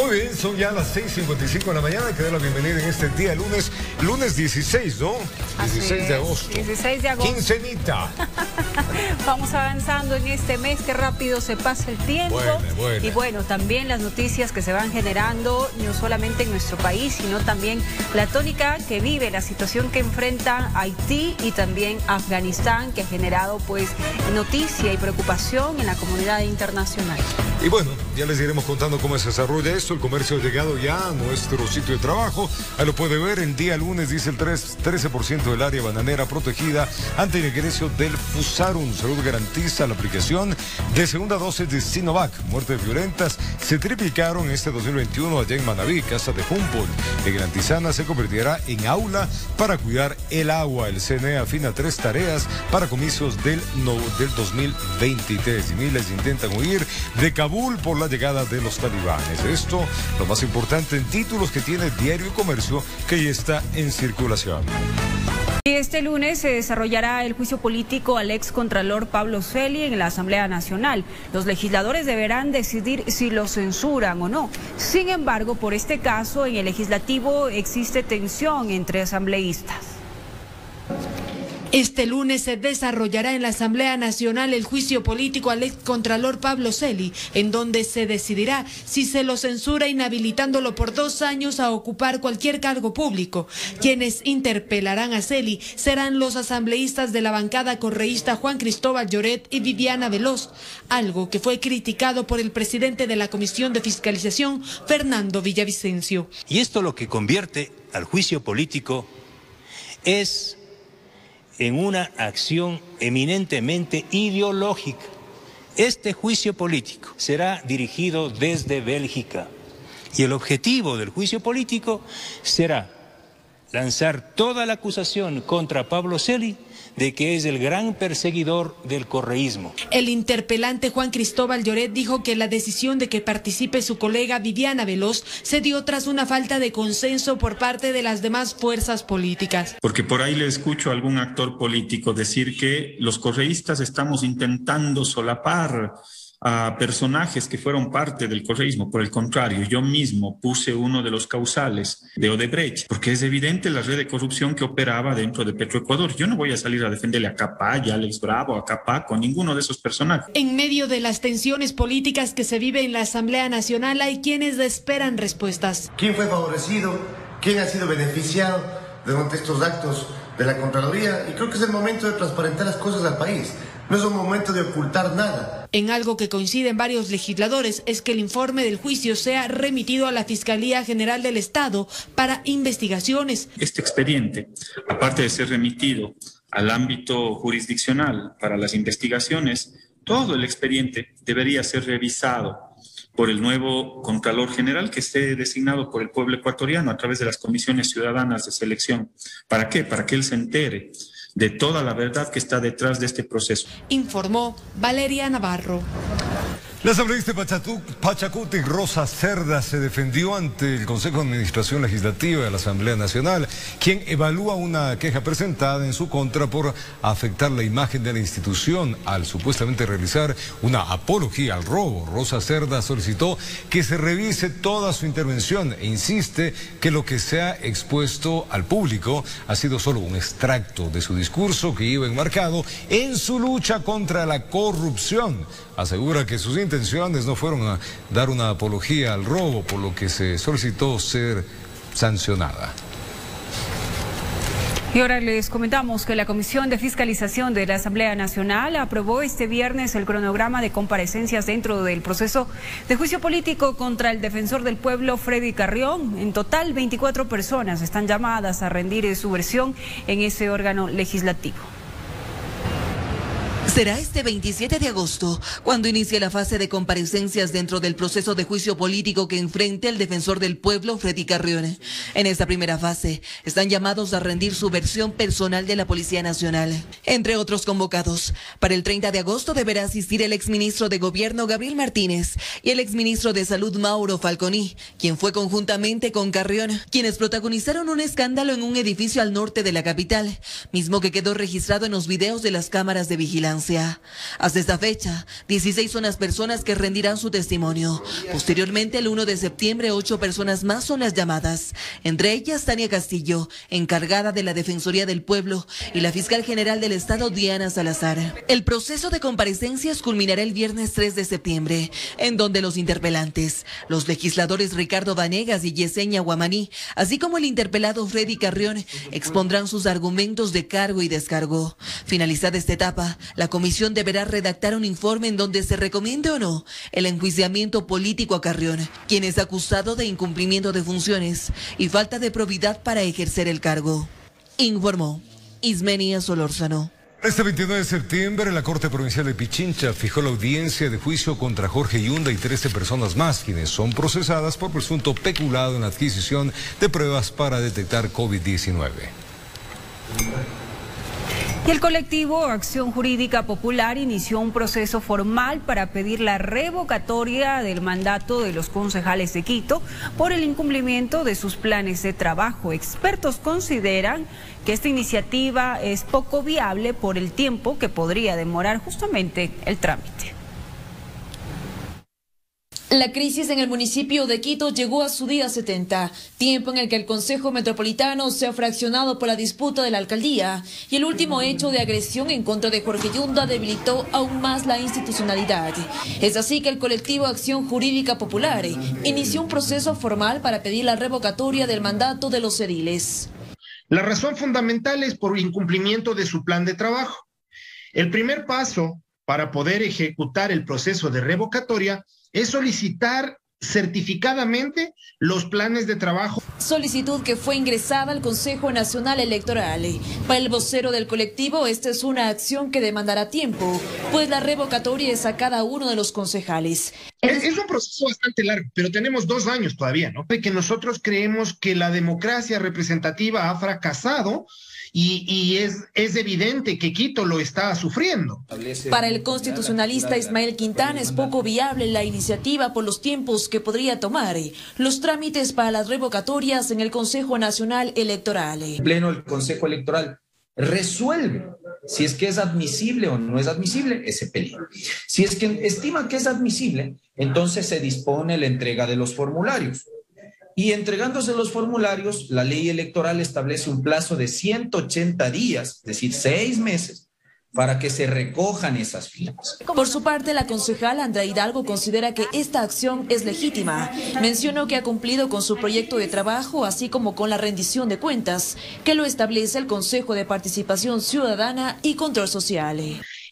Muy bien, son ya las 6:55 de la mañana. Que dé la bienvenida en este día, lunes 16, ¿no? 16 de agosto. 16 de agosto. Quincenita. Vamos avanzando en este mes, que rápido se pasa el tiempo. Bueno. Y bueno, también las noticias que se van generando, no solamente en nuestro país, sino también la tónica que vive, la situación que enfrenta Haití y también Afganistán, que ha generado pues noticia y preocupación en la comunidad internacional. Y bueno, ya les iremos contando cómo se desarrolla esto. El comercio ha llegado ya a nuestro sitio de trabajo. Ahí lo puede ver. El día lunes dice el 13% del área bananera protegida ante el ingreso del Fusarum. Salud garantiza la aplicación de segunda dosis de Sinovac. Muertes violentas se triplicaron este 2021 allá en Manabí, casa de Humboldt. En Antizana se convertirá en aula para cuidar el agua. El CNE afina 3 tareas para comicios del 2023. Y miles intentan huir de Kabul por la llegada de los talibanes. Esto, lo más importante en títulos que tiene Diario y Comercio, que ya está en circulación. Y este lunes se desarrollará el juicio político al excontralor Pablo Celi en la Asamblea Nacional. Los legisladores deberán decidir si lo censuran o no. Sin embargo, por este caso, en el legislativo existe tensión entre asambleístas. Este lunes se desarrollará en la Asamblea Nacional el juicio político al excontralor Pablo Celi, en donde se decidirá si se lo censura inhabilitándolo por 2 años a ocupar cualquier cargo público. Quienes interpelarán a Celi serán los asambleístas de la bancada correísta Juan Cristóbal Lloret y Viviana Veloz, algo que fue criticado por el presidente de la Comisión de Fiscalización, Fernando Villavicencio. Y esto lo que convierte al juicio político es en una acción eminentemente ideológica. Este juicio político será dirigido desde Bélgica y el objetivo del juicio político será lanzar toda la acusación contra Pablo Celi de que es el gran perseguidor del correísmo. El interpelante Juan Cristóbal Lloret dijo que la decisión de que participe su colega Viviana Veloz se dio tras una falta de consenso por parte de las demás fuerzas políticas. Porque por ahí le escucho a algún actor político decir que los correístas estamos intentando solapar a personajes que fueron parte del correísmo. Por el contrario, yo mismo puse uno de los causales de Odebrecht, porque es evidente la red de corrupción que operaba dentro de Petroecuador. Yo no voy a salir a defenderle a Capaya, a Alex Bravo, a Capaco, a ninguno de esos personajes. En medio de las tensiones políticas que se vive en la Asamblea Nacional, hay quienes esperan respuestas. ¿Quién fue favorecido? ¿Quién ha sido beneficiado durante estos actos de la Contraloría? Y creo que es el momento de transparentar las cosas al país. No es un momento de ocultar nada. En algo que coinciden varios legisladores es que el informe del juicio sea remitido a la Fiscalía General del Estado para investigaciones. Este expediente, aparte de ser remitido al ámbito jurisdiccional para las investigaciones, todo el expediente debería ser revisado por el nuevo Contralor General que esté designado por el pueblo ecuatoriano a través de las comisiones ciudadanas de selección. ¿Para qué? Para que él se entere de toda la verdad que está detrás de este proceso. Informó Valeria Navarro. La asambleísta Pachacuti, Rosa Cerda, se defendió ante el Consejo de Administración Legislativa de la Asamblea Nacional, quien evalúa una queja presentada en su contra por afectar la imagen de la institución al supuestamente realizar una apología al robo. Rosa Cerda solicitó que se revise toda su intervención e insiste que lo que se ha expuesto al público ha sido solo un extracto de su discurso que iba enmarcado en su lucha contra la corrupción. Asegura que sus intenciones no fueron a dar una apología al robo, por lo que se solicitó ser sancionada. Y ahora les comentamos que la Comisión de Fiscalización de la Asamblea Nacional aprobó este viernes el cronograma de comparecencias dentro del proceso de juicio político contra el defensor del pueblo, Freddy Carrión. En total, 24 personas están llamadas a rendir su versión en ese órgano legislativo. Será este 27 de agosto cuando inicie la fase de comparecencias dentro del proceso de juicio político que enfrente el defensor del pueblo, Freddy Carrión. En esta primera fase están llamados a rendir su versión personal de la Policía Nacional. Entre otros convocados, para el 30 de agosto deberá asistir el exministro de Gobierno, Gabriel Martínez, y el exministro de Salud, Mauro Falconi, quien fue conjuntamente con Carrión, quienes protagonizaron un escándalo en un edificio al norte de la capital, mismo que quedó registrado en los videos de las cámaras de vigilancia. distancia. Hasta esta fecha, 16 son las personas que rendirán su testimonio. Posteriormente, el 1 de septiembre, 8 personas más son las llamadas. Entre ellas, Tania Castillo, encargada de la Defensoría del Pueblo, y la fiscal general del Estado, Diana Salazar. El proceso de comparecencias culminará el viernes 3 de septiembre, en donde los interpelantes, los legisladores Ricardo Vanegas y Yesenia Guamaní, así como el interpelado Freddy Carrión, expondrán sus argumentos de cargo y descargo. Finalizada esta etapa, la comisión deberá redactar un informe en donde se recomiende o no el enjuiciamiento político a Carrión, quien es acusado de incumplimiento de funciones y falta de probidad para ejercer el cargo. Informó Ismenia Solórzano. Este 29 de septiembre, la Corte Provincial de Pichincha fijó la audiencia de juicio contra Jorge Yunda y 13 personas más, quienes son procesadas por presunto peculado en la adquisición de pruebas para detectar COVID-19. Y el colectivo Acción Jurídica Popular inició un proceso formal para pedir la revocatoria del mandato de los concejales de Quito por el incumplimiento de sus planes de trabajo. Expertos consideran que esta iniciativa es poco viable por el tiempo que podría demorar justamente el trámite. La crisis en el municipio de Quito llegó a su día 70, tiempo en el que el Consejo Metropolitano se ha fraccionado por la disputa de la alcaldía y el último hecho de agresión en contra de Jorge Yunda debilitó aún más la institucionalidad. Es así que el colectivo Acción Jurídica Popular inició un proceso formal para pedir la revocatoria del mandato de los ediles. La razón fundamental es por incumplimiento de su plan de trabajo. El primer paso para poder ejecutar el proceso de revocatoria es solicitar certificadamente los planes de trabajo. Solicitud que fue ingresada al Consejo Nacional Electoral. Para el vocero del colectivo, esta es una acción que demandará tiempo, pues la revocatoria es a cada uno de los concejales. Es un proceso bastante largo, pero tenemos 2 años todavía, ¿no? De que nosotros creemos que la democracia representativa ha fracasado y es evidente que Quito lo está sufriendo. Para el constitucionalista Ismael Quintana es poco viable la iniciativa por los tiempos que podría tomar los trámites para las revocatorias en el Consejo Nacional Electoral. El Pleno del Consejo Electoral resuelve si es que es admisible o no es admisible ese pedido. Si es que estima que es admisible, entonces se dispone la entrega de los formularios. Y entregándose los formularios, la ley electoral establece un plazo de 180 días, es decir, 6 meses, para que se recojan esas firmas. Por su parte, la concejala Andrea Hidalgo considera que esta acción es legítima. Mencionó que ha cumplido con su proyecto de trabajo, así como con la rendición de cuentas, que lo establece el Consejo de Participación Ciudadana y Control Social.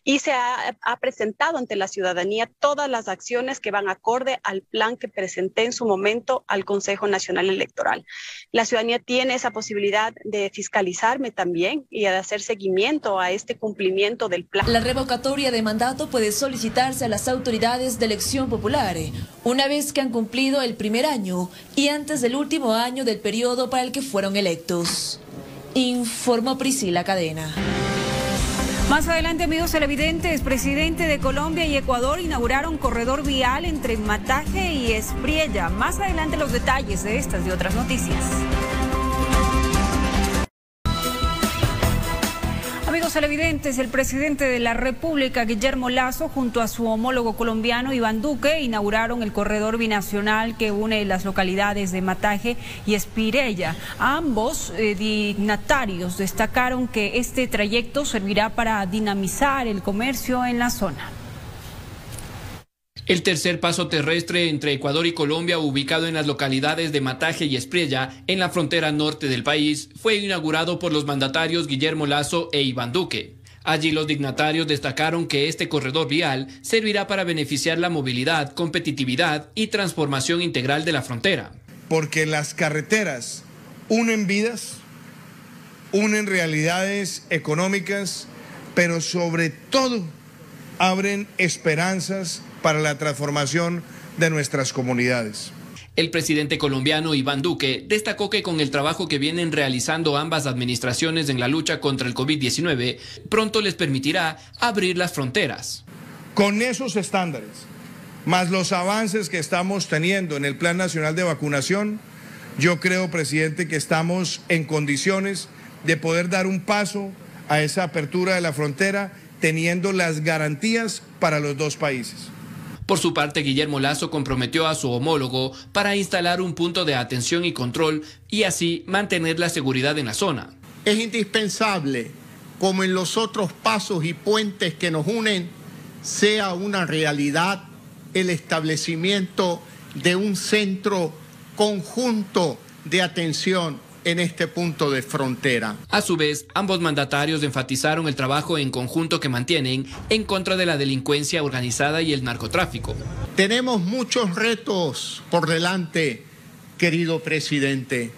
Y se ha presentado ante la ciudadanía todas las acciones que van acorde al plan que presenté en su momento al Consejo Nacional Electoral. La ciudadanía tiene esa posibilidad de fiscalizarme también y de hacer seguimiento a este cumplimiento del plan. La revocatoria de mandato puede solicitarse a las autoridades de elección popular una vez que han cumplido el primer año y antes del último año del periodo para el que fueron electos. Informó Priscila Cadena. Más adelante, amigos televidentes, presidente de Colombia y Ecuador inauguraron corredor vial entre Mataje y Espriella. Más adelante los detalles de estas y otras noticias. Amigos televidentes, el presidente de la República, Guillermo Lasso, junto a su homólogo colombiano Iván Duque, inauguraron el corredor binacional que une las localidades de Mataje y Espriella. Ambos dignatarios destacaron que este trayecto servirá para dinamizar el comercio en la zona. El tercer paso terrestre entre Ecuador y Colombia, ubicado en las localidades de Mataje y Espriella, en la frontera norte del país, fue inaugurado por los mandatarios Guillermo Lasso e Iván Duque. Allí los dignatarios destacaron que este corredor vial servirá para beneficiar la movilidad, competitividad y transformación integral de la frontera. Porque las carreteras unen vidas, unen realidades económicas, pero sobre todo abren esperanzas para la transformación de nuestras comunidades. El presidente colombiano Iván Duque destacó que con el trabajo que vienen realizando ambas administraciones en la lucha contra el COVID-19, pronto les permitirá abrir las fronteras. Con esos estándares, más los avances que estamos teniendo en el Plan Nacional de Vacunación, yo creo, presidente, que estamos en condiciones de poder dar un paso a esa apertura de la frontera teniendo las garantías para los dos países. Por su parte, Guillermo Lasso comprometió a su homólogo para instalar un punto de atención y control y así mantener la seguridad en la zona. Es indispensable, como en los otros pasos y puentes que nos unen, sea una realidad el establecimiento de un centro conjunto de atención en este punto de frontera. A su vez, ambos mandatarios enfatizaron el trabajo en conjunto que mantienen en contra de la delincuencia organizada y el narcotráfico. Tenemos muchos retos por delante, querido presidente.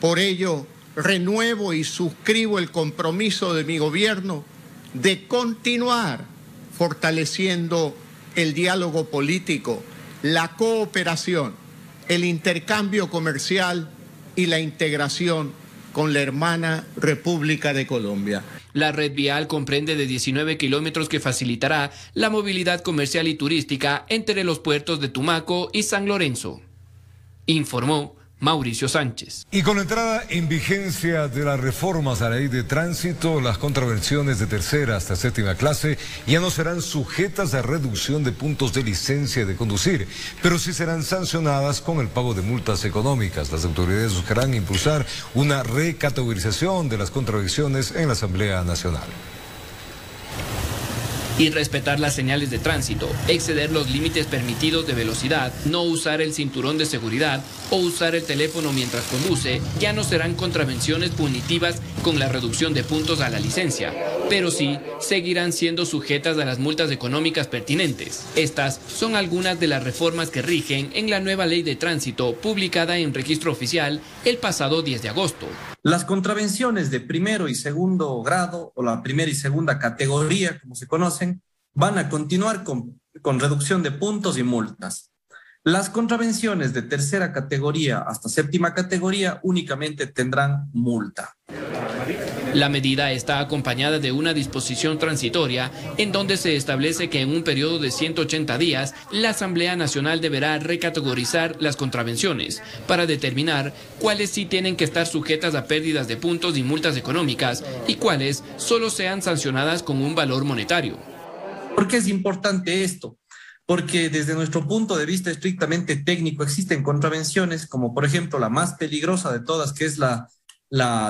Por ello, renuevo y suscribo el compromiso de mi gobierno de continuar fortaleciendo el diálogo político, la cooperación, el intercambio comercial y la integración con la hermana República de Colombia. La red vial comprende de 19 kilómetros que facilitará la movilidad comercial y turística entre los puertos de Tumaco y San Lorenzo, informó Mauricio Sánchez. Y con la entrada en vigencia de las reformas a la ley de tránsito, las contravenciones de tercera hasta séptima clase ya no serán sujetas a reducción de puntos de licencia de conducir, pero sí serán sancionadas con el pago de multas económicas. Las autoridades buscarán impulsar una recategorización de las contravenciones en la Asamblea Nacional. Y respetar las señales de tránsito, exceder los límites permitidos de velocidad, no usar el cinturón de seguridad o usar el teléfono mientras conduce ya no serán contravenciones punitivas con la reducción de puntos a la licencia, pero sí seguirán siendo sujetas a las multas económicas pertinentes. Estas son algunas de las reformas que rigen en la nueva ley de tránsito publicada en Registro Oficial el pasado 10 de agosto. Las contravenciones de primero y segundo grado o la primera y segunda categoría, como se conocen, van a continuar con reducción de puntos y multas. Las contravenciones de tercera categoría hasta séptima categoría únicamente tendrán multa. La medida está acompañada de una disposición transitoria en donde se establece que en un periodo de 180 días la Asamblea Nacional deberá recategorizar las contravenciones para determinar cuáles sí tienen que estar sujetas a pérdidas de puntos y multas económicas y cuáles solo sean sancionadas con un valor monetario. ¿Por qué es importante esto? Porque desde nuestro punto de vista estrictamente técnico existen contravenciones como por ejemplo la más peligrosa de todas, que es la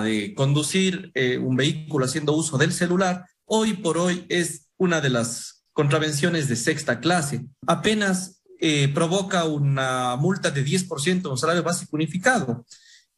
de conducir un vehículo haciendo uso del celular. Hoy por hoy es una de las contravenciones de sexta clase. Apenas provoca una multa de 10% de un salario básico unificado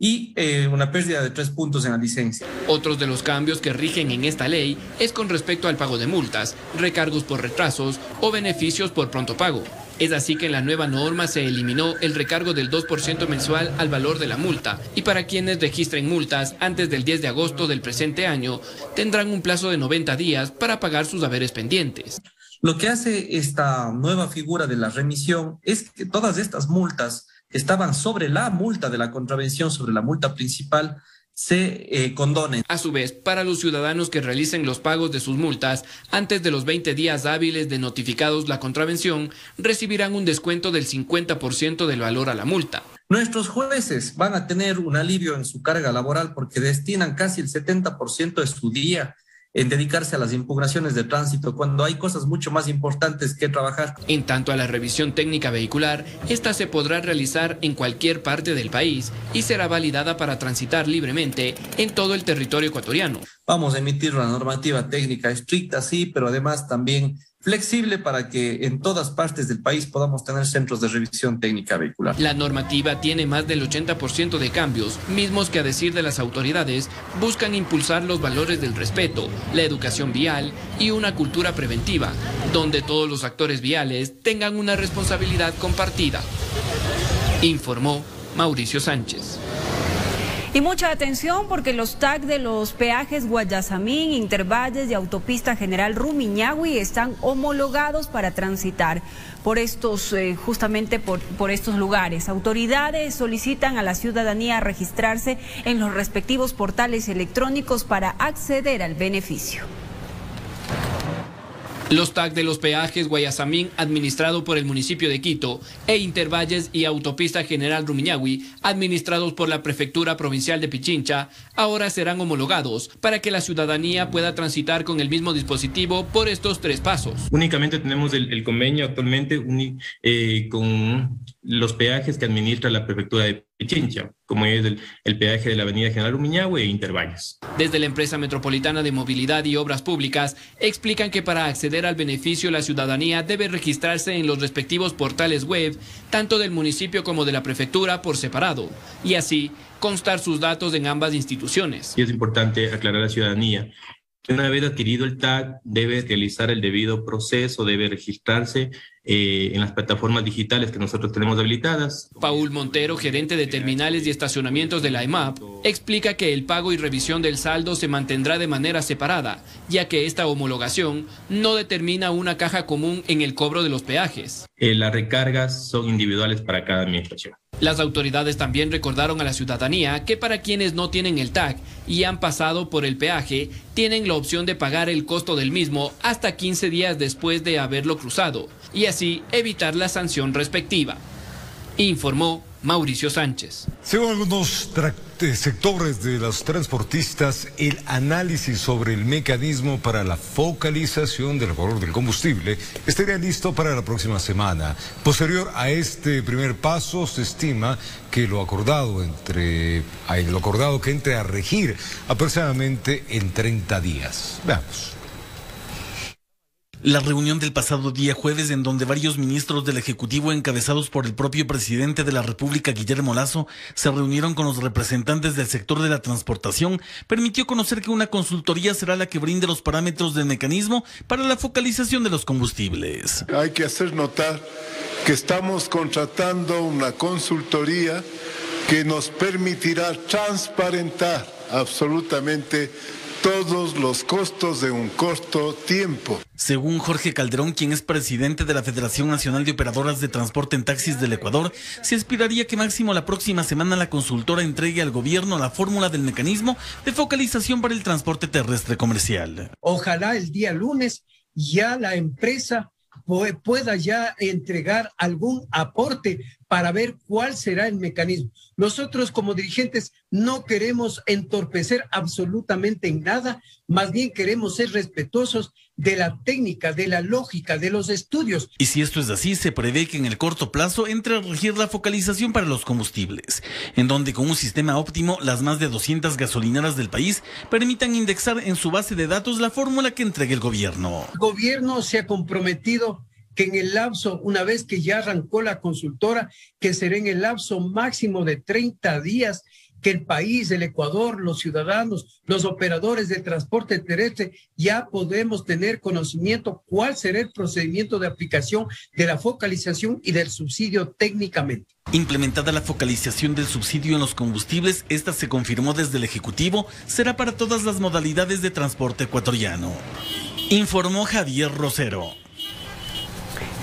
y una pérdida de 3 puntos en la licencia. Otros de los cambios que rigen en esta ley es con respecto al pago de multas, recargos por retrasos o beneficios por pronto pago. Es así que en la nueva norma se eliminó el recargo del 2% mensual al valor de la multa y para quienes registren multas antes del 10 de agosto del presente año tendrán un plazo de 90 días para pagar sus haberes pendientes. Lo que hace esta nueva figura de la remisión es que todas estas multas que estaban sobre la multa de la contravención, sobre la multa principal, se condonen. A su vez, para los ciudadanos que realicen los pagos de sus multas antes de los 20 días hábiles de notificados la contravención, recibirán un descuento del 50% del valor a la multa. Nuestros jueces van a tener un alivio en su carga laboral porque destinan casi el 70% de su día en dedicarse a las impugnaciones de tránsito cuando hay cosas mucho más importantes que trabajar. En tanto a la revisión técnica vehicular, esta se podrá realizar en cualquier parte del país y será validada para transitar libremente en todo el territorio ecuatoriano. Vamos a emitir una normativa técnica estricta, sí, pero además también flexible para que en todas partes del país podamos tener centros de revisión técnica vehicular. La normativa tiene más del 80% de cambios, mismos que a decir de las autoridades buscan impulsar los valores del respeto, la educación vial y una cultura preventiva, donde todos los actores viales tengan una responsabilidad compartida, informó Mauricio Sánchez. Y mucha atención porque los TAC de los peajes Guayasamín, Intervalles y Autopista General Rumiñahui están homologados para transitar por estos, justamente por estos lugares. Autoridades solicitan a la ciudadanía registrarse en los respectivos portales electrónicos para acceder al beneficio. Los TAC de los peajes Guayasamín, administrado por el municipio de Quito, e Intervalles y Autopista General Rumiñahui, administrados por la Prefectura Provincial de Pichincha, ahora serán homologados para que la ciudadanía pueda transitar con el mismo dispositivo por estos 3 pasos. Únicamente tenemos el convenio actualmente con los peajes que administra la Prefectura de Pichincha, como es el peaje de la Avenida General Rumiñahui e Intervalles. Desde la empresa metropolitana de movilidad y obras públicas explican que para acceder al beneficio la ciudadanía debe registrarse en los respectivos portales web, tanto del municipio como de la prefectura por separado, y así constar sus datos en ambas instituciones. Y es importante aclarar a la ciudadanía que una vez adquirido el TAC debe realizar el debido proceso, debe registrarse en las plataformas digitales que nosotros tenemos habilitadas. Paul Montero, gerente de terminales y estacionamientos de la EMAP, explica que el pago y revisión del saldo se mantendrá de manera separada, ya que esta homologación no determina una caja común en el cobro de los peajes. Las recargas son individuales para cada administración. Las autoridades también recordaron a la ciudadanía que para quienes no tienen el TAC y han pasado por el peaje, tienen la opción de pagar el costo del mismo hasta 15 días después de haberlo cruzado y así evitar la sanción respectiva. Informó Mauricio Sánchez. Según algunos sectores de los transportistas, el análisis sobre el mecanismo para la focalización del valor del combustible estaría listo para la próxima semana. Posterior a este primer paso, se estima que lo acordado que entre a regir aproximadamente en 30 días. Veamos. La reunión del pasado día jueves, en donde varios ministros del Ejecutivo encabezados por el propio presidente de la República, Guillermo Lasso, se reunieron con los representantes del sector de la transportación, permitió conocer que una consultoría será la que brinde los parámetros del mecanismo para la focalización de los combustibles. Hay que hacer notar que estamos contratando una consultoría que nos permitirá transparentar absolutamente todos los costos de un corto tiempo. Según Jorge Calderón, quien es presidente de la Federación Nacional de Operadoras de Transporte en Taxis del Ecuador, se aspiraría que máximo la próxima semana la consultora entregue al gobierno la fórmula del mecanismo de focalización para el transporte terrestre comercial. Ojalá el día lunes ya la empresa pueda ya entregar algún aporte para ver cuál será el mecanismo. Nosotros como dirigentes no queremos entorpecer absolutamente en nada, más bien queremos ser respetuosos de la técnica, de la lógica, de los estudios. Y si esto es así, se prevé que en el corto plazo entre a regir la focalización para los combustibles, en donde con un sistema óptimo las más de 200 gasolineras del país permitan indexar en su base de datos la fórmula que entregue el gobierno. El gobierno se ha comprometido que en el lapso, una vez que ya arrancó la consultora, que será en el lapso máximo de 30 días, que el país, el Ecuador, los ciudadanos, los operadores de transporte terrestre, ya podemos tener conocimiento cuál será el procedimiento de aplicación de la focalización y del subsidio técnicamente. Implementada la focalización del subsidio en los combustibles, esta se confirmó desde el Ejecutivo, será para todas las modalidades de transporte ecuatoriano. Informó Javier Rosero.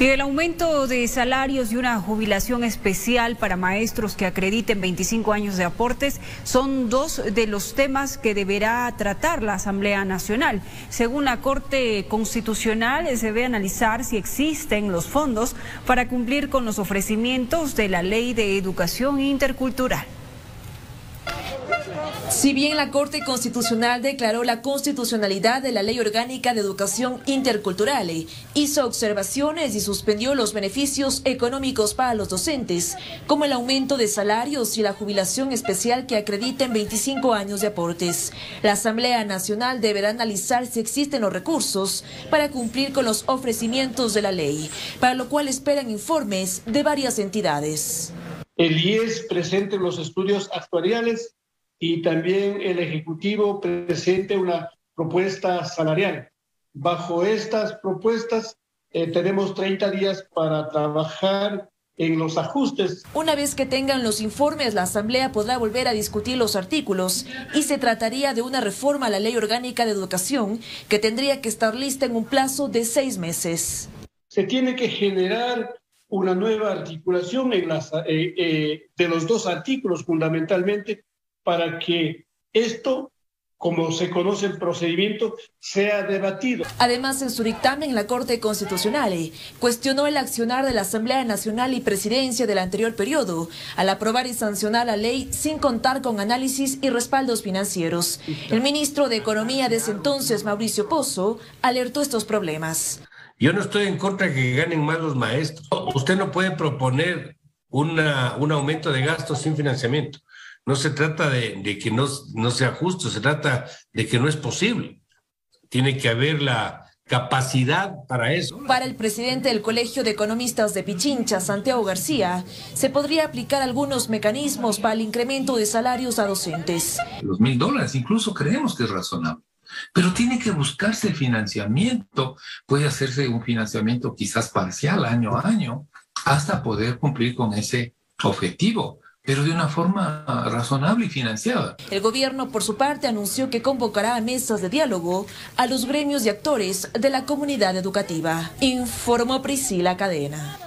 Y el aumento de salarios y una jubilación especial para maestros que acrediten 25 años de aportes son dos de los temas que deberá tratar la Asamblea Nacional. Según la Corte Constitucional, se debe analizar si existen los fondos para cumplir con los ofrecimientos de la Ley de Educación Intercultural. Si bien la Corte Constitucional declaró la constitucionalidad de la Ley Orgánica de Educación Intercultural, hizo observaciones y suspendió los beneficios económicos para los docentes, como el aumento de salarios y la jubilación especial que acrediten 25 años de aportes. La Asamblea Nacional deberá analizar si existen los recursos para cumplir con los ofrecimientos de la ley, para lo cual esperan informes de varias entidades. El IES presente los estudios actuariales y también el Ejecutivo presente una propuesta salarial. Bajo estas propuestas tenemos 30 días para trabajar en los ajustes. Una vez que tengan los informes, la Asamblea podrá volver a discutir los artículos y se trataría de una reforma a la Ley Orgánica de Educación que tendría que estar lista en un plazo de 6 meses. Se tiene que generar una nueva articulación de los dos artículos fundamentalmente, para que esto como se conoce el procedimiento, sea debatido. Además, en su dictamen, la Corte Constitucional cuestionó el accionar de la Asamblea Nacional y Presidencia del anterior periodo al aprobar y sancionar la ley sin contar con análisis y respaldos financieros. El ministro de Economía de ese entonces, Mauricio Pozo, alertó estos problemas. Yo no estoy en contra de que ganen más los maestros. Usted no puede proponer un aumento de gastos sin financiamiento. No se trata de que no sea justo, se trata de que no es posible. Tiene que haber la capacidad para eso. Para el presidente del Colegio de Economistas de Pichincha, Santiago García, se podría aplicar algunos mecanismos para el incremento de salarios a docentes. Los $1.000 incluso creemos que es razonable, pero tiene que buscarse el financiamiento. Puede hacerse un financiamiento quizás parcial año a año hasta poder cumplir con ese objetivo, pero de una forma razonable y financiada. El gobierno, por su parte, anunció que convocará a mesas de diálogo a los gremios y actores de la comunidad educativa. Informó Priscila Cadena.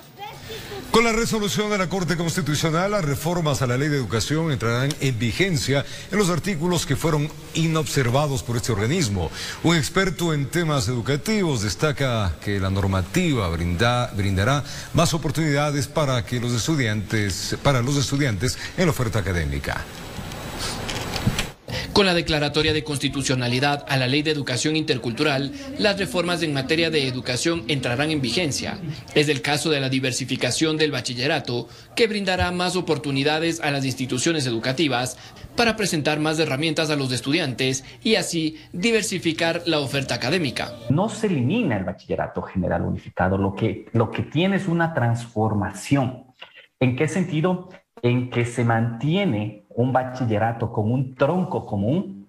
Con la resolución de la Corte Constitucional, las reformas a la Ley de Educación entrarán en vigencia en los artículos que fueron inobservados por este organismo. Un experto en temas educativos destaca que la normativa brindará más oportunidades para los estudiantes en la oferta académica. Con la declaratoria de constitucionalidad a la Ley de Educación Intercultural, las reformas en materia de educación entrarán en vigencia. Es el caso de la diversificación del bachillerato, que brindará más oportunidades a las instituciones educativas para presentar más herramientas a los estudiantes y así diversificar la oferta académica. No se elimina el bachillerato general unificado, lo que tiene es una transformación. ¿En qué sentido? En que se mantiene un bachillerato con un tronco común,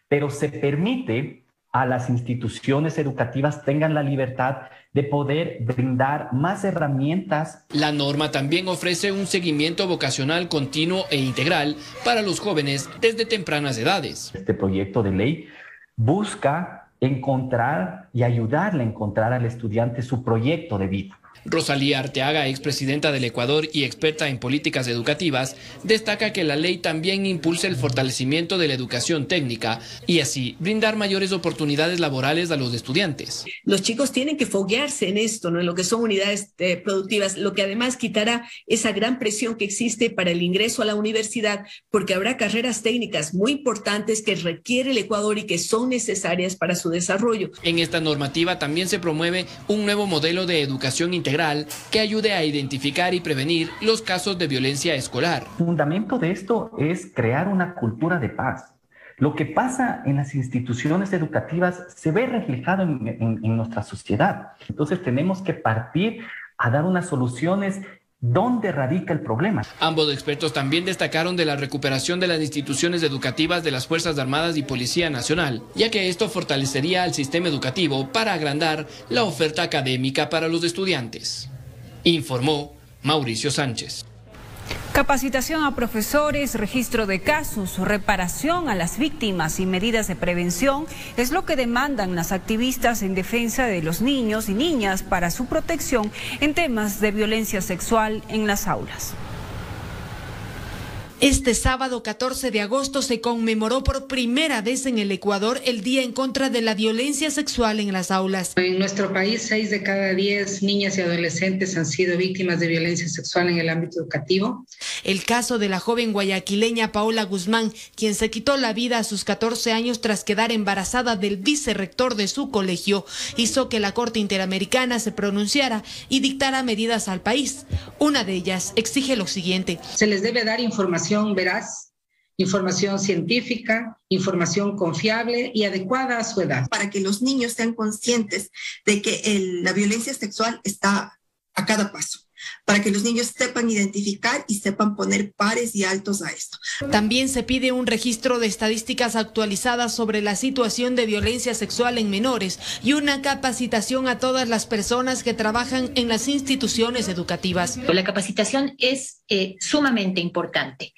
pero se permite a las instituciones educativas tengan la libertad de poder brindar más herramientas. La norma también ofrece un seguimiento vocacional continuo e integral para los jóvenes desde tempranas edades. Este proyecto de ley busca encontrar y ayudarle a encontrar al estudiante su proyecto de vida. Rosalía Arteaga, expresidenta del Ecuador y experta en políticas educativas, destaca que la ley también impulsa el fortalecimiento de la educación técnica y así brindar mayores oportunidades laborales a los estudiantes. Los chicos tienen que foguearse en esto, ¿no? En lo que son unidades productivas, lo que además quitará esa gran presión que existe para el ingreso a la universidad, porque habrá carreras técnicas muy importantes que requiere el Ecuador y que son necesarias para su desarrollo. En esta normativa también se promueve un nuevo modelo de educación integral que ayude a identificar y prevenir los casos de violencia escolar. El fundamento de esto es crear una cultura de paz. Lo que pasa en las instituciones educativas se ve reflejado en nuestra sociedad. Entonces tenemos que partir a dar unas soluciones. ¿Dónde radica el problema? Ambos expertos también destacaron de la recuperación de las instituciones educativas de las Fuerzas Armadas y Policía Nacional, ya que esto fortalecería al sistema educativo para agrandar la oferta académica para los estudiantes. Informó Mauricio Sánchez. Capacitación a profesores, registro de casos, reparación a las víctimas y medidas de prevención es lo que demandan las activistas en defensa de los niños y niñas para su protección en temas de violencia sexual en las aulas. Este sábado 14 de agosto se conmemoró por primera vez en el Ecuador el Día en contra de la violencia sexual en las aulas. En nuestro país, 6 de cada 10 niñas y adolescentes han sido víctimas de violencia sexual en el ámbito educativo. El caso de la joven guayaquileña Paola Guzmán, quien se quitó la vida a sus 14 años tras quedar embarazada del vicerrector de su colegio, hizo que la Corte Interamericana se pronunciara y dictara medidas al país. Una de ellas exige lo siguiente: se les debe dar información veraz, información científica, información confiable y adecuada a su edad. Para que los niños sean conscientes de que la violencia sexual está a cada paso. Para que los niños sepan identificar y sepan poner pares y altos a esto. También se pide un registro de estadísticas actualizadas sobre la situación de violencia sexual en menores y una capacitación a todas las personas que trabajan en las instituciones educativas. La capacitación es sumamente importante.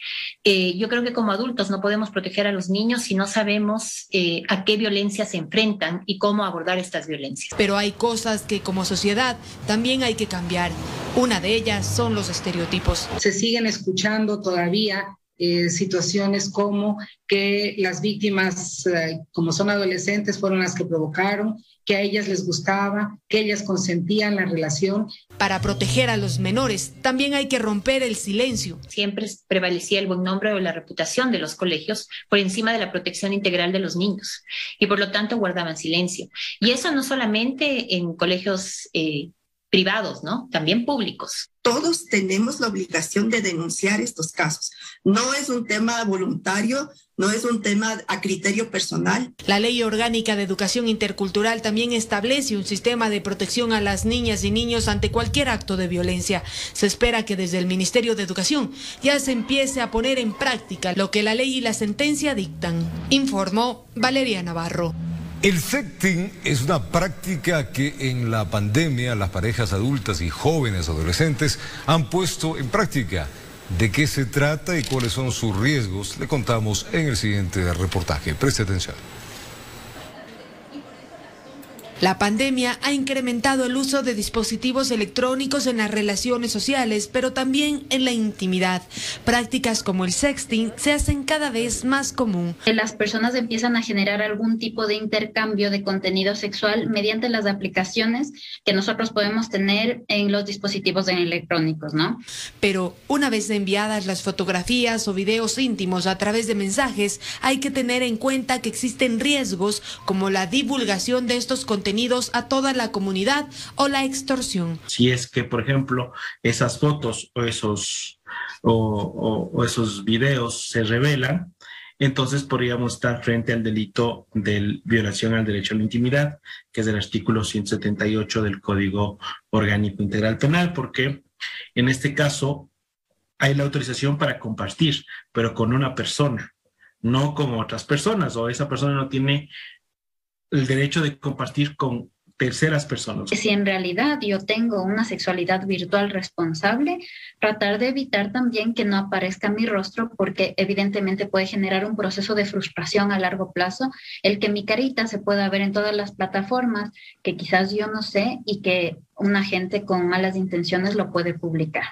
Yo creo que como adultos no podemos proteger a los niños si no sabemos a qué violencia se enfrentan y cómo abordar estas violencias. Pero hay cosas que como sociedad también hay que cambiar. Una de ellas son los estereotipos. Se siguen escuchando todavía situaciones como que las víctimas, como son adolescentes, fueron las que provocaron, que a ellas les gustaba, que ellas consentían la relación. Para proteger a los menores, también hay que romper el silencio. Siempre prevalecía el buen nombre o la reputación de los colegios por encima de la protección integral de los niños y por lo tanto guardaban silencio. Y eso no solamente en colegios privados, ¿no? También públicos. Todos tenemos la obligación de denunciar estos casos. No es un tema voluntario, no es un tema a criterio personal. La Ley Orgánica de Educación Intercultural también establece un sistema de protección a las niñas y niños ante cualquier acto de violencia. Se espera que desde el Ministerio de Educación ya se empiece a poner en práctica lo que la ley y la sentencia dictan, informó Valeria Navarro. El sexting es una práctica que en la pandemia las parejas adultas y jóvenes adolescentes han puesto en práctica. ¿De qué se trata y cuáles son sus riesgos? Le contamos en el siguiente reportaje. Preste atención. La pandemia ha incrementado el uso de dispositivos electrónicos en las relaciones sociales, pero también en la intimidad. Prácticas como el sexting se hacen cada vez más común. Las personas empiezan a generar algún tipo de intercambio de contenido sexual mediante las aplicaciones que nosotros podemos tener en los dispositivos electrónicos, ¿no? Pero una vez enviadas las fotografías o videos íntimos a través de mensajes, hay que tener en cuenta que existen riesgos como la divulgación de estos contenidos a toda la comunidad o la extorsión. Si es que, por ejemplo, esas fotos o esos videos se revelan, entonces podríamos estar frente al delito de violación al derecho a la intimidad, que es el artículo 178 del Código Orgánico Integral Penal, porque en este caso hay la autorización para compartir, pero con una persona, no con otras personas, o esa persona no tiene el derecho de compartir con terceras personas. Si en realidad yo tengo una sexualidad virtual responsable, tratar de evitar también que no aparezca mi rostro, porque evidentemente puede generar un proceso de frustración a largo plazo, el que mi carita se pueda ver en todas las plataformas que quizás yo no sé y que una gente con malas intenciones lo puede publicar.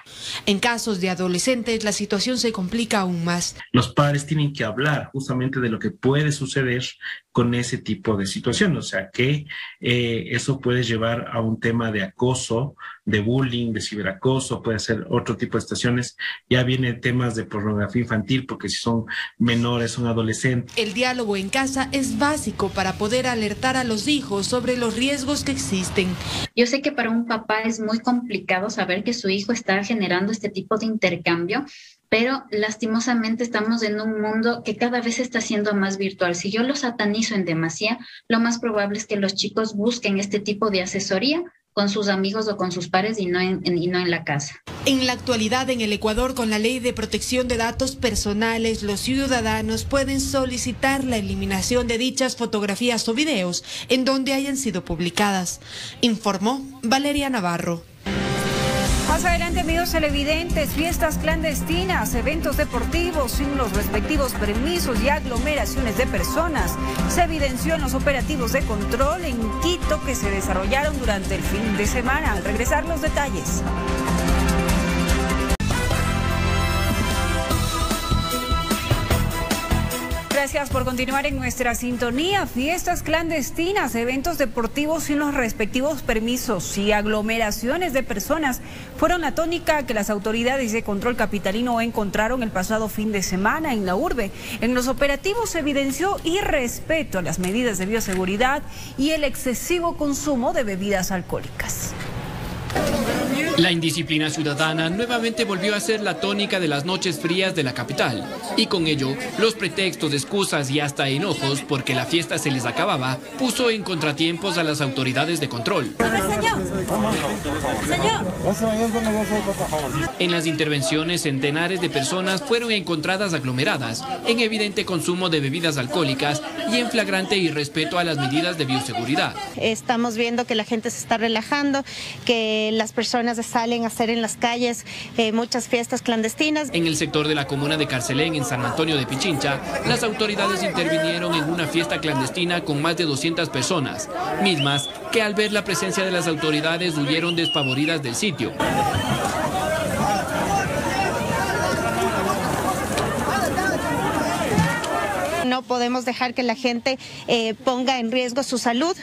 En casos de adolescentes, la situación se complica aún más. Los padres tienen que hablar justamente de lo que puede suceder con ese tipo de situación, o sea que eso puede llevar a un tema de acoso, de bullying, de ciberacoso, puede ser otro tipo de situaciones. Ya vienen temas de pornografía infantil, porque si son menores, son adolescentes. El diálogo en casa es básico para poder alertar a los hijos sobre los riesgos que existen. Yo sé que para un papá es muy complicado saber que su hijo está generando este tipo de intercambio, pero lastimosamente estamos en un mundo que cada vez está siendo más virtual. Si yo lo satanizo en demasía, lo más probable es que los chicos busquen este tipo de asesoría con sus amigos o con sus pares y no en la casa. En la actualidad, en el Ecuador, con la Ley de Protección de Datos Personales, los ciudadanos pueden solicitar la eliminación de dichas fotografías o videos en donde hayan sido publicadas, informó Valeria Navarro. Más adelante, amigos televidentes, fiestas clandestinas, eventos deportivos sin los respectivos permisos y aglomeraciones de personas se evidenció en los operativos de control en Quito que se desarrollaron durante el fin de semana. Al regresar, los detalles. Gracias por continuar en nuestra sintonía. Fiestas clandestinas, eventos deportivos sin los respectivos permisos y aglomeraciones de personas fueron la tónica que las autoridades de control capitalino encontraron el pasado fin de semana en la urbe. En los operativos se evidenció irrespeto a las medidas de bioseguridad y el excesivo consumo de bebidas alcohólicas. La indisciplina ciudadana nuevamente volvió a ser la tónica de las noches frías de la capital y con ello los pretextos, excusas y hasta enojos porque la fiesta se les acababa puso en contratiempos a las autoridades de control. En las intervenciones, centenares de personas fueron encontradas aglomeradas en evidente consumo de bebidas alcohólicas y en flagrante irrespeto a las medidas de bioseguridad. Estamos viendo que la gente se está relajando, que las personas salen a hacer en las calles muchas fiestas clandestinas. En el sector de la comuna de Carcelén, en San Antonio de Pichincha, las autoridades intervinieron en una fiesta clandestina con más de 200 personas, mismas que al ver la presencia de las autoridades huyeron despavoridas del sitio. podemos dejar que la gente ponga en riesgo su salud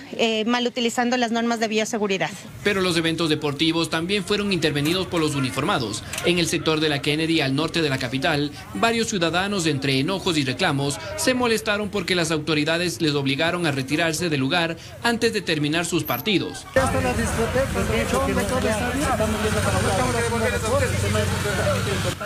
mal utilizando las normas de bioseguridad. Pero los eventos deportivos también fueron intervenidos por los uniformados. En el sector de la Kennedy, al norte de la capital, varios ciudadanos, entre enojos y reclamos, se molestaron porque las autoridades les obligaron a retirarse del lugar antes de terminar sus partidos.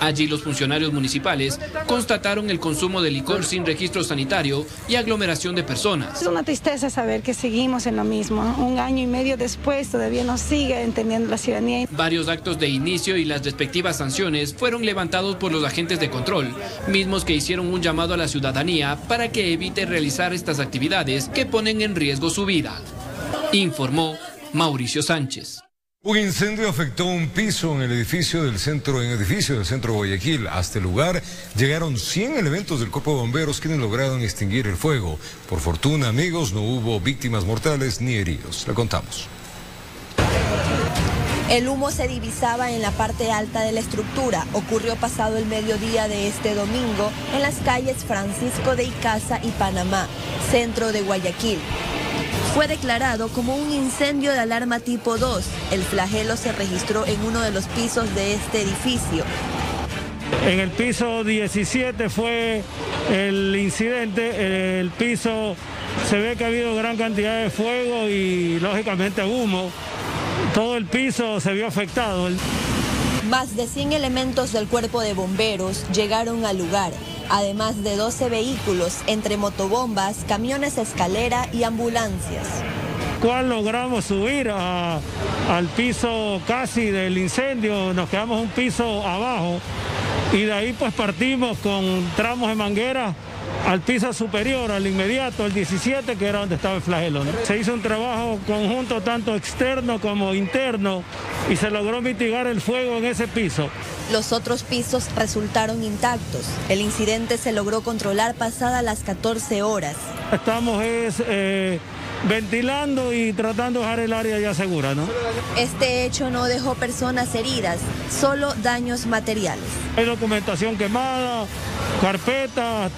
Allí los funcionarios municipales constataron el consumo de licor sin registro sanitario y aglomeración de personas. Es una tristeza saber que seguimos en lo mismo. Un año y medio después todavía no sigue entendiendo la ciudadanía. Varios actos de inicio y las respectivas sanciones fueron levantados por los agentes de control, mismos que hicieron un llamado a la ciudadanía para que evite realizar estas actividades que ponen en riesgo su vida. Informó Mauricio Sánchez. Un incendio afectó un piso en el edificio del centro de Guayaquil. Hasta el lugar llegaron 100 elementos del Cuerpo de Bomberos quienes lograron extinguir el fuego. Por fortuna, amigos, no hubo víctimas mortales ni heridos. Le contamos. El humo se divisaba en la parte alta de la estructura. Ocurrió pasado el mediodía de este domingo en las calles Francisco de Icaza y Panamá, centro de Guayaquil. Fue declarado como un incendio de alarma tipo 2. El flagelo se registró en uno de los pisos de este edificio. En el piso 17 fue el incidente. El piso se ve que ha habido gran cantidad de fuego y lógicamente humo. Todo el piso se vio afectado. Más de 100 elementos del Cuerpo de Bomberos llegaron al lugar, además de 12 vehículos entre motobombas, camiones escalera y ambulancias. ¿Cuál logramos subir al piso casi del incendio? Nos quedamos un piso abajo y de ahí pues partimos con tramos de manguera al piso superior, al inmediato, el 17, que era donde estaba el flagelo, ¿no? Se hizo un trabajo conjunto tanto externo como interno y se logró mitigar el fuego en ese piso. Los otros pisos resultaron intactos. El incidente se logró controlar pasadas las 14 horas. Estamos ventilando y tratando de dejar el área ya segura, ¿no? Este hecho no dejó personas heridas, solo daños materiales. Hay documentación quemada, carpetas,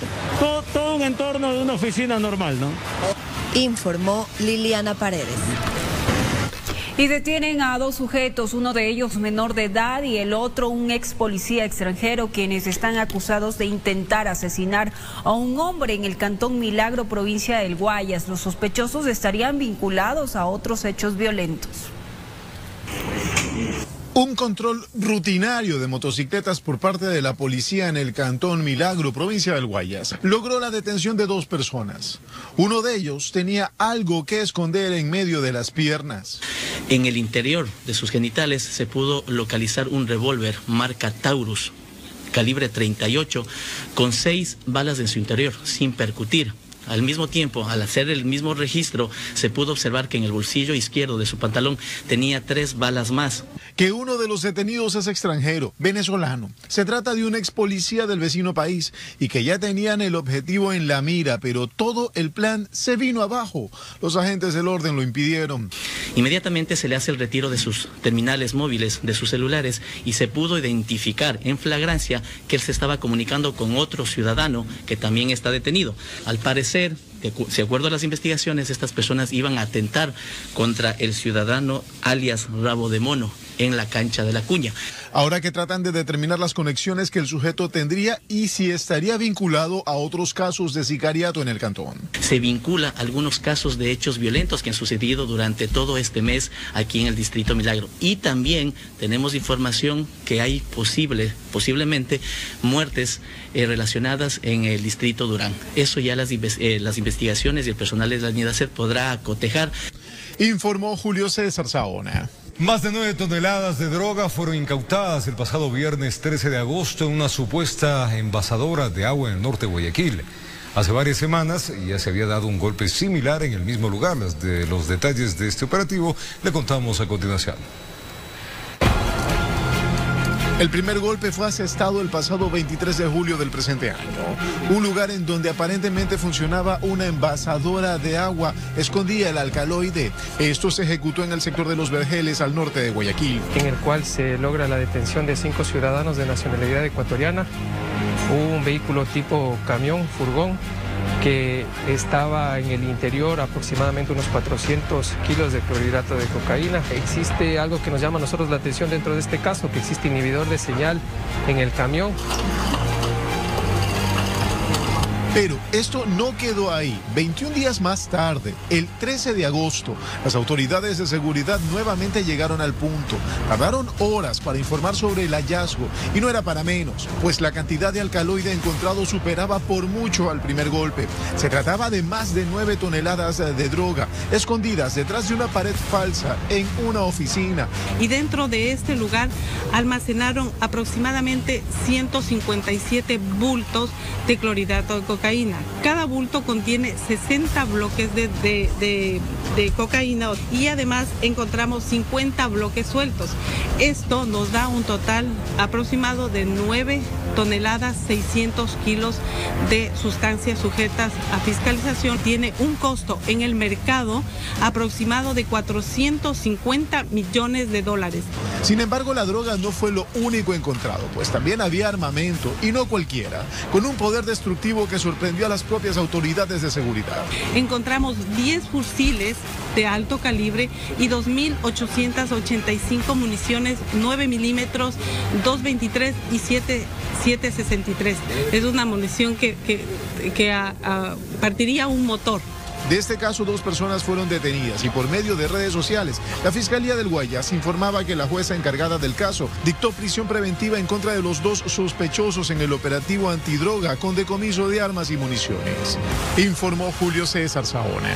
todo un entorno de una oficina normal, ¿no? Informó Liliana Paredes. Y detienen a 2 sujetos, uno de ellos menor de edad y el otro un ex policía extranjero, quienes están acusados de intentar asesinar a un hombre en el Cantón Milagro, provincia del Guayas. Los sospechosos estarían vinculados a otros hechos violentos. Un control rutinario de motocicletas por parte de la policía en el Cantón Milagro, provincia del Guayas, logró la detención de 2 personas. Uno de ellos tenía algo que esconder en medio de las piernas. En el interior de sus genitales se pudo localizar un revólver marca Taurus, calibre 38, con 6 balas en su interior, sin percutir. Al mismo tiempo, al hacer el mismo registro, se pudo observar que en el bolsillo izquierdo de su pantalón tenía 3 balas más. Que uno de los detenidos es extranjero, venezolano. Se trata de un ex policía del vecino país y que ya tenían el objetivo en la mira, pero todo el plan se vino abajo. Los agentes del orden lo impidieron. Inmediatamente se le hace el retiro de sus terminales móviles, de sus celulares, y se pudo identificar en flagrancia que él se estaba comunicando con otro ciudadano que también está detenido. Al parecer, de acuerdo a las investigaciones, estas personas iban a atentar contra el ciudadano alias Rabo de Mono en la cancha de la Cuña. Ahora que tratan de determinar las conexiones que el sujeto tendría y si estaría vinculado a otros casos de sicariato en el cantón. Se vincula a algunos casos de hechos violentos que han sucedido durante todo este mes aquí en el Distrito Milagro. Y también tenemos información que hay posiblemente muertes relacionadas en el Distrito Durán. Eso ya las investigaciones y el personal de la NIDACER podrá cotejar. Informó Julio César Saona. Más de 9 toneladas de droga fueron incautadas el pasado viernes 13 de agosto en una supuesta envasadora de agua en el norte de Guayaquil. Hace varias semanas ya se había dado un golpe similar en el mismo lugar. Los detalles de este operativo le contamos a continuación. El primer golpe fue asestado el pasado 23 de julio del presente año. Un lugar en donde aparentemente funcionaba una envasadora de agua escondía el alcaloide. Esto se ejecutó en el sector de Los Vergeles, al norte de Guayaquil. En el cual se logra la detención de 5 ciudadanos de nacionalidad ecuatoriana, un vehículo tipo camión, furgón, que estaba en el interior aproximadamente unos 400 kilos de clorhidrato de cocaína. Existe algo que nos llama a nosotros la atención dentro de este caso, que existe inhibidor de señal en el camión. Pero esto no quedó ahí. 21 días más tarde, el 13 de agosto, las autoridades de seguridad nuevamente llegaron al punto. Tardaron horas para informar sobre el hallazgo y no era para menos, pues la cantidad de alcaloide encontrado superaba por mucho al primer golpe. Se trataba de más de 9 toneladas de droga escondidas detrás de una pared falsa en una oficina. Y dentro de este lugar almacenaron aproximadamente 157 bultos de clorhidrato de cocaína. Cada bulto contiene 60 bloques de cocaína y además encontramos 50 bloques sueltos. Esto nos da un total aproximado de 9 toneladas, 600 kilos de sustancias sujetas a fiscalización. Tiene un costo en el mercado aproximado de 450 millones de dólares. Sin embargo, la droga no fue lo único encontrado, pues también había armamento, y no cualquiera, con un poder destructivo que sorprendió a las propias autoridades de seguridad. Encontramos 10 fusiles de alto calibre y 2.885 municiones 9 milímetros, 2.23 y 7.63. Es una munición que partiría un motor. De este caso, 2 personas fueron detenidas y por medio de redes sociales, la Fiscalía del Guayas informaba que la jueza encargada del caso dictó prisión preventiva en contra de los 2 sospechosos en el operativo antidroga con decomiso de armas y municiones. Informó Julio César Saona.